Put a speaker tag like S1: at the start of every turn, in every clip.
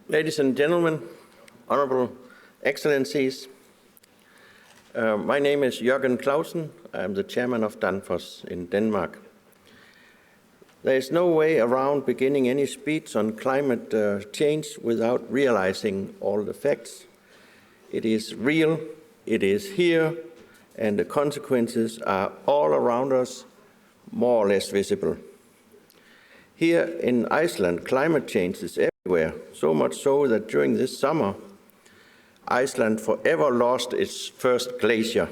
S1: Ladies and gentlemen, honorable excellencies, my name is Jørgen Clausen. I am the chairman of Danfoss in Denmark. There is no way around beginning any speech on climate change without realizing all the facts. It is real, it is here, and the consequences are all around us, more or less visible. Here in Iceland, climate change is everywhere, so much so that during this summer, Iceland forever lost its first glacier.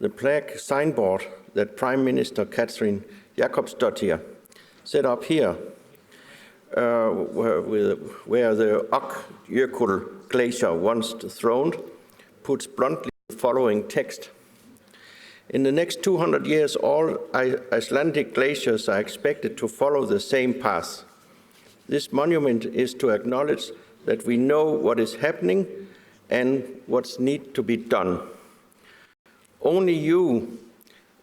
S1: The plaque signboard that Prime Minister Katrín Jakobsdóttir set up here, where the arctic.circle glacier once throned, puts bluntly the following text. In the next 200 years, all Icelandic glaciers are expected to follow the same path. This monument is to acknowledge that we know what is happening and what needs to be done. Only you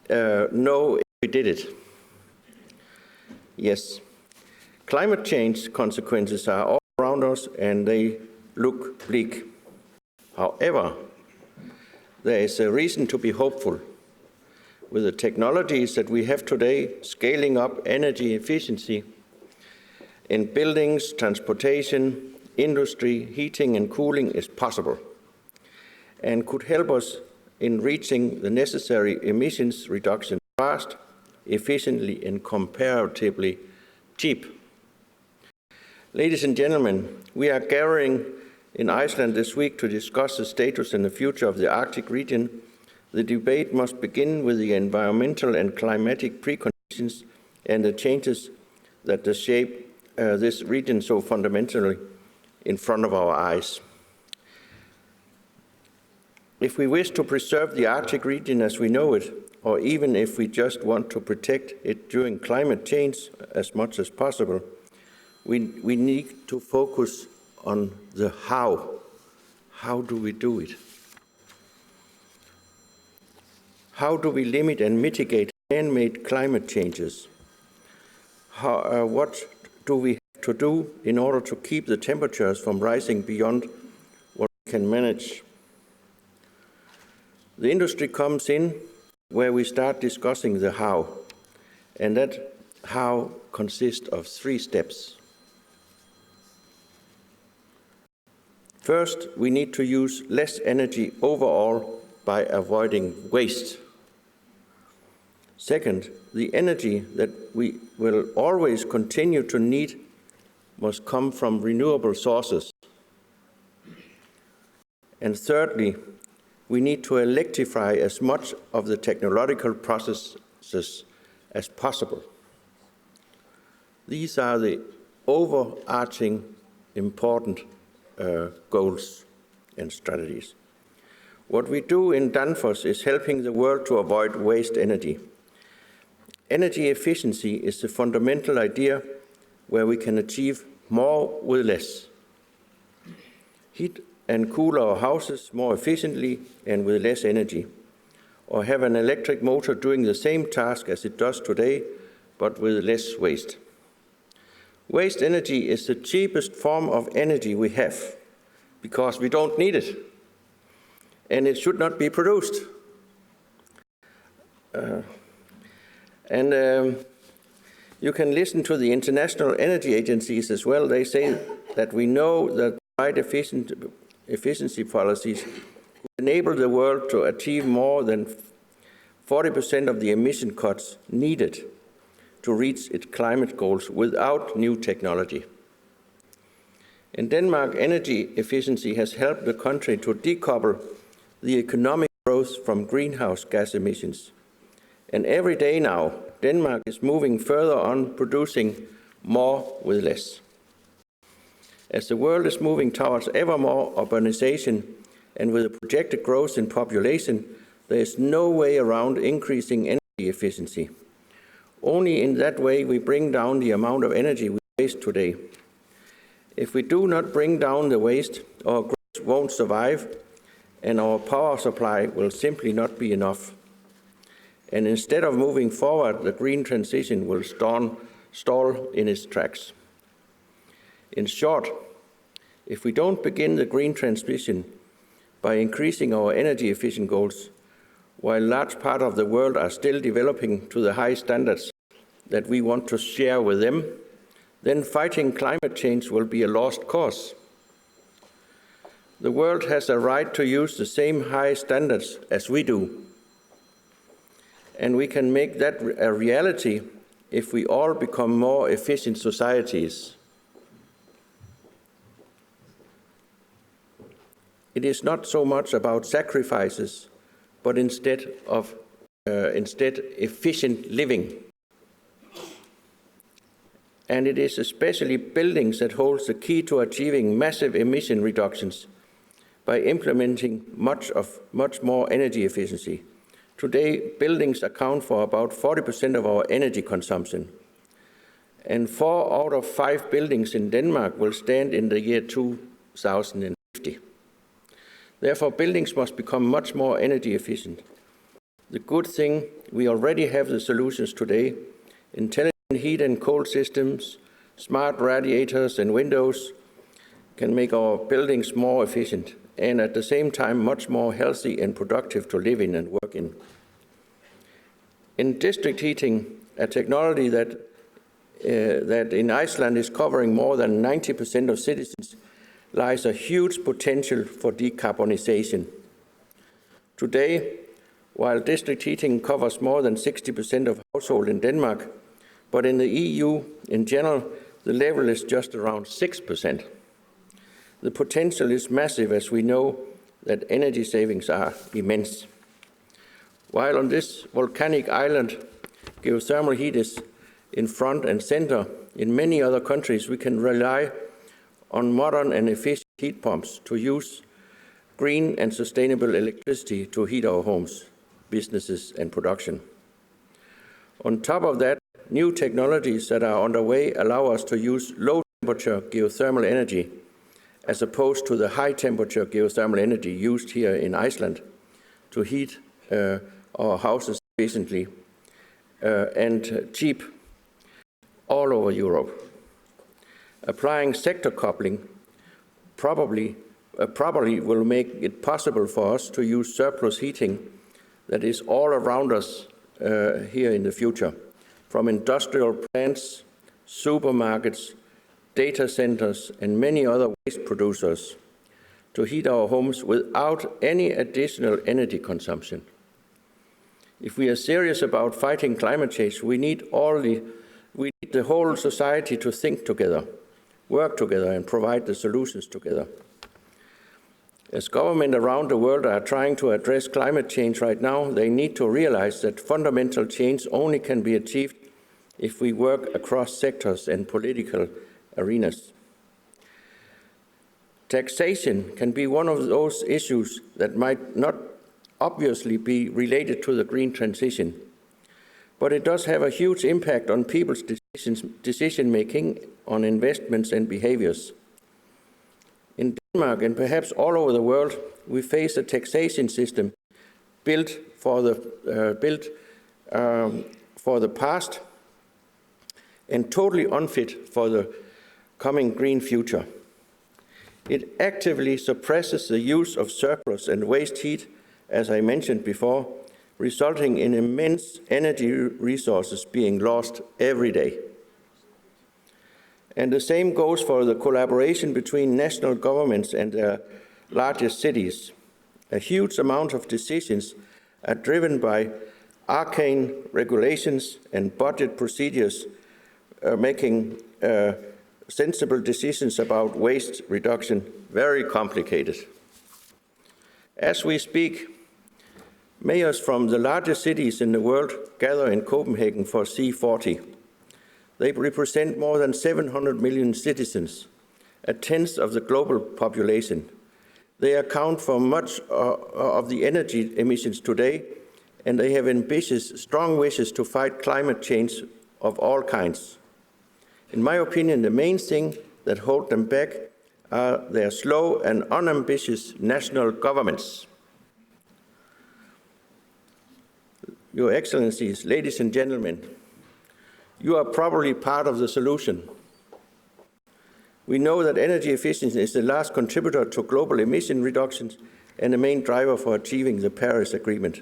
S1: know if we did it. Yes, climate change consequences are all around us and they look bleak. However, there is a reason to be hopeful. With the technologies that we have today, scaling up energy efficiency in buildings, transportation, industry, heating and cooling is possible and could help us in reaching the necessary emissions reduction fast, efficiently and comparatively cheap. Ladies and gentlemen, we are gathering in Iceland this week to discuss the status and the future of the Arctic region. The debate must begin with the environmental and climatic preconditions and the changes that shape this region so fundamentally in front of our eyes. If we wish to preserve the Arctic region as we know it, or even if we just want to protect it during climate change as much as possible, we need to focus on the how. How do we do it? How do we limit and mitigate man-made climate changes? What do we have to do in order to keep the temperatures from rising beyond what we can manage? The industry comes in where we start discussing the how, and that how consists of 3 steps. First, we need to use less energy overall by avoiding waste. Second, the energy that we will always continue to need must come from renewable sources. And thirdly, we need to electrify as much of the technological processes as possible. These are the overarching important goals and strategies. What we do in Danfoss is helping the world to avoid waste energy. Energy efficiency is the fundamental idea where we can achieve more with less. Heat and cool our houses more efficiently and with less energy, or have an electric motor doing the same task as it does today, but with less waste. Waste energy is the cheapest form of energy we have, because we don't need it, and it should not be produced. You can listen to the international energy agencies as well. They say that we know that right efficiency policies enable the world to achieve more than 40% of the emission cuts needed to reach its climate goals without new technology. In Denmark, energy efficiency has helped the country to decouple the economic growth from greenhouse gas emissions. And every day now, Denmark is moving further on producing more with less. As the world is moving towards ever more urbanization and with a projected growth in population, there is no way around increasing energy efficiency. Only in that way we bring down the amount of energy we waste today. If we do not bring down the waste, our growth won't survive and our power supply will simply not be enough. And instead of moving forward, the green transition will stall in its tracks. In short, If we don't begin the green transition by increasing our energy efficient goals, while large part of the world are still developing to the high standards that we want to share with them, then fighting climate change will be a lost cause. The world has a right to use the same high standards as we do, and we can make that a reality if we all become more efficient societies. It is not so much about sacrifices, but instead efficient living. And it is especially buildings that holds the key to achieving massive emission reductions by implementing much more energy efficiency. Today, buildings account for about 40% of our energy consumption, and 4 out of 5 buildings in Denmark will stand in the year 2050. Therefore, buildings must become much more energy efficient. The good thing, we already have the solutions today: intelligent heat and cold systems, smart radiators and windows can make our buildings more efficient and at the same time much more healthy and productive to live in and work in. In district heating, a technology that in Iceland is covering more than 90% of citizens, lies a huge potential for decarbonization. Today, while district heating covers more than 60% of households in Denmark, but in the EU in general, the level is just around 6%. The potential is massive, as we know that energy savings are immense. While on this volcanic island, geothermal heat is in front and center, in many other countries we can rely on modern and efficient heat pumps to use green and sustainable electricity to heat our homes, businesses and production. On top of that, new technologies that are underway allow us to use low-temperature geothermal energy as opposed to the high-temperature geothermal energy used here in Iceland to heat our houses efficiently and cheap all over Europe. Applying sector coupling probably will make it possible for us to use surplus heating that is all around us here in the future, from industrial plants, supermarkets, data centers, and many other waste producers, to heat our homes without any additional energy consumption. If we are serious about fighting climate change, we need the whole society to think together, work together, and provide the solutions together. As governments around the world are trying to address climate change right now, they need to realize that fundamental change only can be achieved if we work across sectors and political arenas. Taxation can be one of those issues that might not obviously be related to the green transition, but it does have a huge impact on people's decision-making, on investments and behaviors. In Denmark and perhaps all over the world, we face a taxation system built for the past and totally unfit for the coming green future. It actively suppresses the use of surplus and waste heat, as I mentioned before, resulting in immense energy resources being lost every day. And the same goes for the collaboration between national governments and their largest cities. A huge amount of decisions are driven by arcane regulations and budget procedures, making sensible decisions about waste reduction very complicated. As we speak, mayors from the largest cities in the world gather in Copenhagen for C40. They represent more than 700 million citizens, a tenth of the global population. They account for much of the energy emissions today, and they have strong wishes to fight climate change of all kinds. In my opinion, the main thing that holds them back are their slow and unambitious national governments. Your Excellencies, ladies and gentlemen, you are probably part of the solution. We know that energy efficiency is the largest contributor to global emission reductions and the main driver for achieving the Paris Agreement.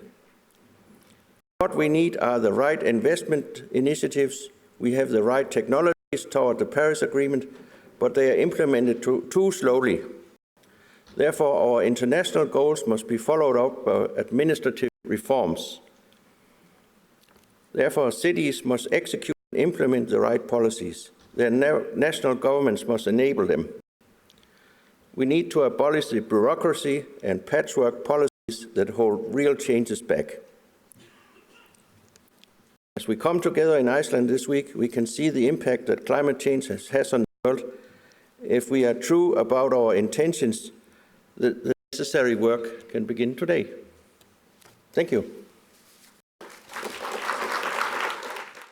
S1: What we need are the right investment initiatives. We have the right technologies toward the Paris Agreement, but they are implemented too slowly. Therefore, our international goals must be followed up by administrative reforms. Therefore, cities must execute and implement the right policies. Their national governments must enable them. We need to abolish the bureaucracy and patchwork policies that hold real changes back. As we come together in Iceland this week, we can see the impact that climate change has on the world. If we are true about our intentions, the necessary work can begin today. Thank you.